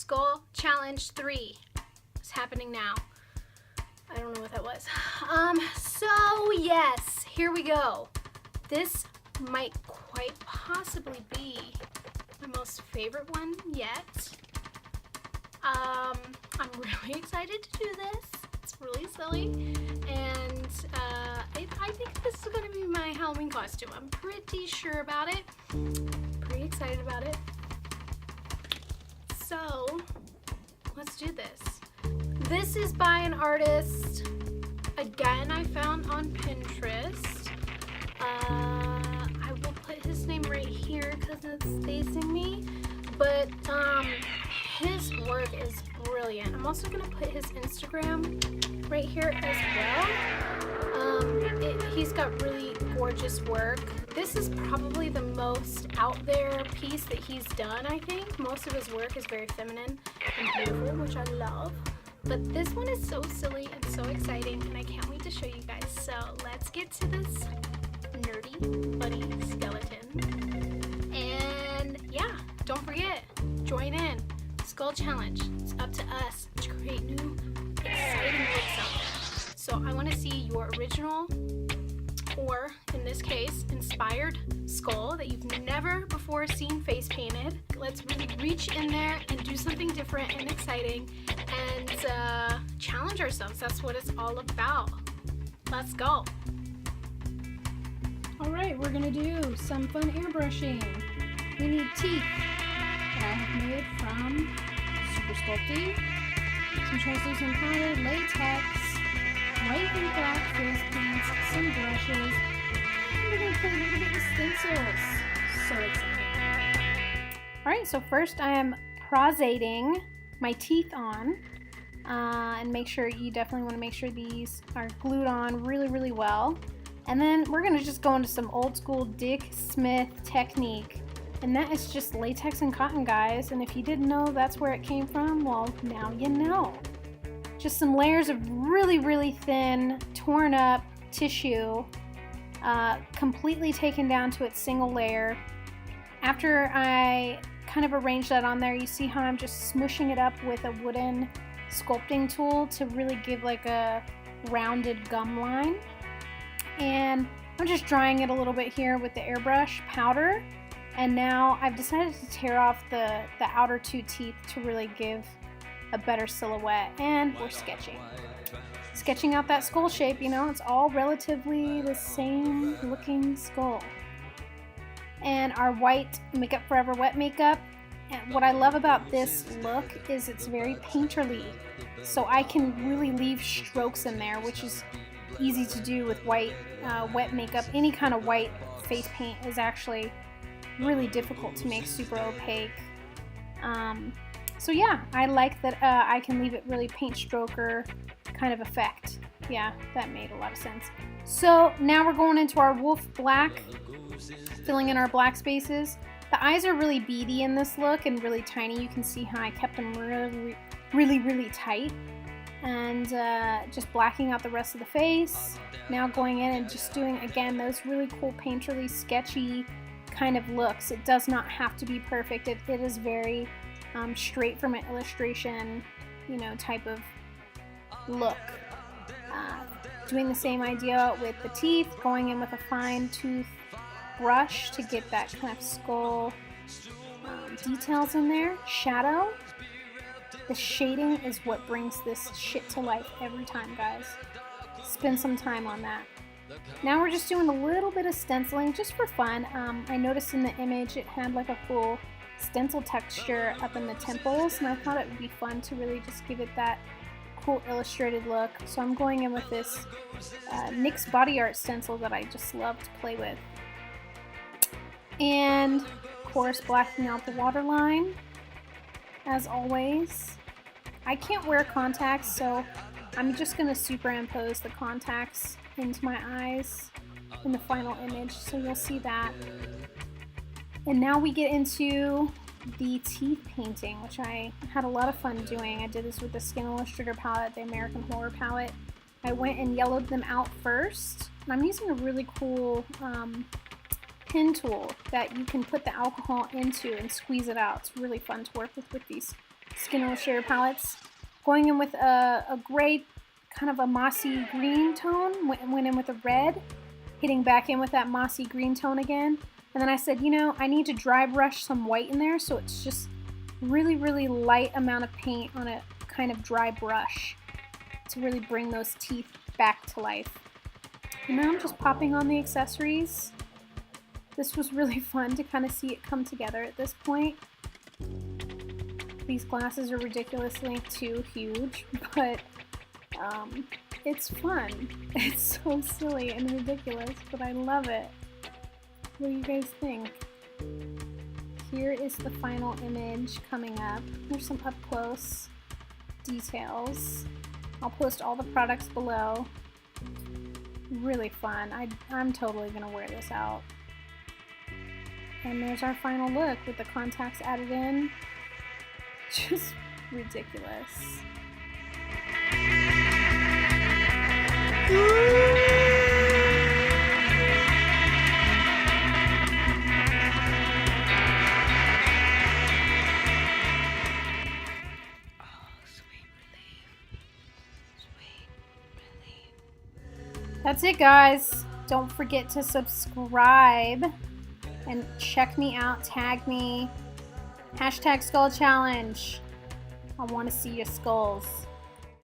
Skull Challenge 3 is happening now. I don't know what that was. So yes, here we go. This might quite possibly be my most favorite one yet. I'm really excited to do this. It's really silly, and I think this is going to be my Halloween costume. I'm pretty sure about it. Pretty excited about it. So let's do this. This is by an artist, again, I found on Pinterest. I will put his name right here because it's facing me, but his work is brilliant. I'm also going to put his Instagram right here as well. He's got really gorgeous work. This is probably the most out there piece that he's done, I think. Most of his work is very feminine and beautiful, which I love. But this one is so silly and so exciting, and I can't wait to show you guys. So let's get to this nerdy, funny skeleton. And yeah, don't forget, join in. Skull Challenge. It's up to us to create new, exciting looks out there. So I want to see your original, or in this case, inspired skull that you've never before seen face painted. Let's really reach in there and do something different and exciting and challenge ourselves. That's what it's all about. Let's go. Alright, we're gonna do some fun airbrushing. We need teeth that I have made from Super Sculpty, some translucent powder, latex, white and black face paints, some brushes, and we're going to play a little bit with stencils. So exciting. Alright, so first I am prosating my teeth on, and make sure, you definitely want to make sure these are glued on really, really well. And then we're going to just go into some old school Dick Smith technique. And that is just latex and cotton, guys. And if you didn't know that's where it came from, well, now you know. Just some layers of really, really thin, torn up tissue, completely taken down to its single layer. After I kind of arrange that on there, you see how I'm just smushing it up with a wooden sculpting tool to really give like a rounded gum line. And I'm just drying it a little bit here with the airbrush powder. And now I've decided to tear off the outer two teeth to really give a better silhouette, and we're sketching out that skull shape. You know, it's all relatively the same looking skull. And our white Makeup Forever wet makeup, and what I love about this look is it's very painterly, so I can really leave strokes in there, which is easy to do with white wet makeup. Any kind of white face paint is actually really difficult to make super opaque. So yeah, I like that I can leave it really paint stroker kind of effect. Yeah, that made a lot of sense. So now we're going into our Wolfe Black, filling in our black spaces. The eyes are really beady in this look and really tiny. You can see how I kept them really tight. And just blacking out the rest of the face. Now going in and just doing, again, those really cool painterly, sketchy kind of looks. It does not have to be perfect. It is very straight from an illustration, you know, type of look. Doing the same idea with the teeth, going in with a fine tooth brush to get that kind of skull details in there. Shadow. The shading is what brings this shit to life every time, guys. Spend some time on that. Now we're just doing a little bit of stenciling just for fun. I noticed in the image it had like a cool stencil texture up in the temples, and I thought it would be fun to really just give it that cool illustrated look. So I'm going in with this NYX Body Art stencil that I just love to play with. And of course blacking out the waterline as always. I can't wear contacts, so I'm just going to superimpose the contacts into my eyes in the final image, so you'll see that. And now we get into the teeth painting, which I had a lot of fun doing. I did this with the Skin Illustrator palette, the American Horror palette. I went and yellowed them out first, and I'm using a really cool pen tool that you can put the alcohol into and squeeze it out. It's really fun to work with these Skin Will Share palettes. Going in with a gray, kind of a mossy green tone. Went in with a red. Hitting back in with that mossy green tone again. And then I said, you know, I need to dry brush some white in there, so it's just really, really light amount of paint on a kind of dry brush to really bring those teeth back to life. And now I'm just popping on the accessories. This was really fun to kind of see it come together at this point. These glasses are ridiculously too huge, but it's fun. It's so silly and ridiculous, but I love it. What do you guys think? Here is the final image coming up. Here's some up close details. I'll post all the products below. Really fun. I'm totally gonna wear this out. And there's our final look with the contacts added in. Just ridiculous. That's it, guys. Don't forget to subscribe and check me out. Tag me. #SkullChallenge. I want to see your skulls.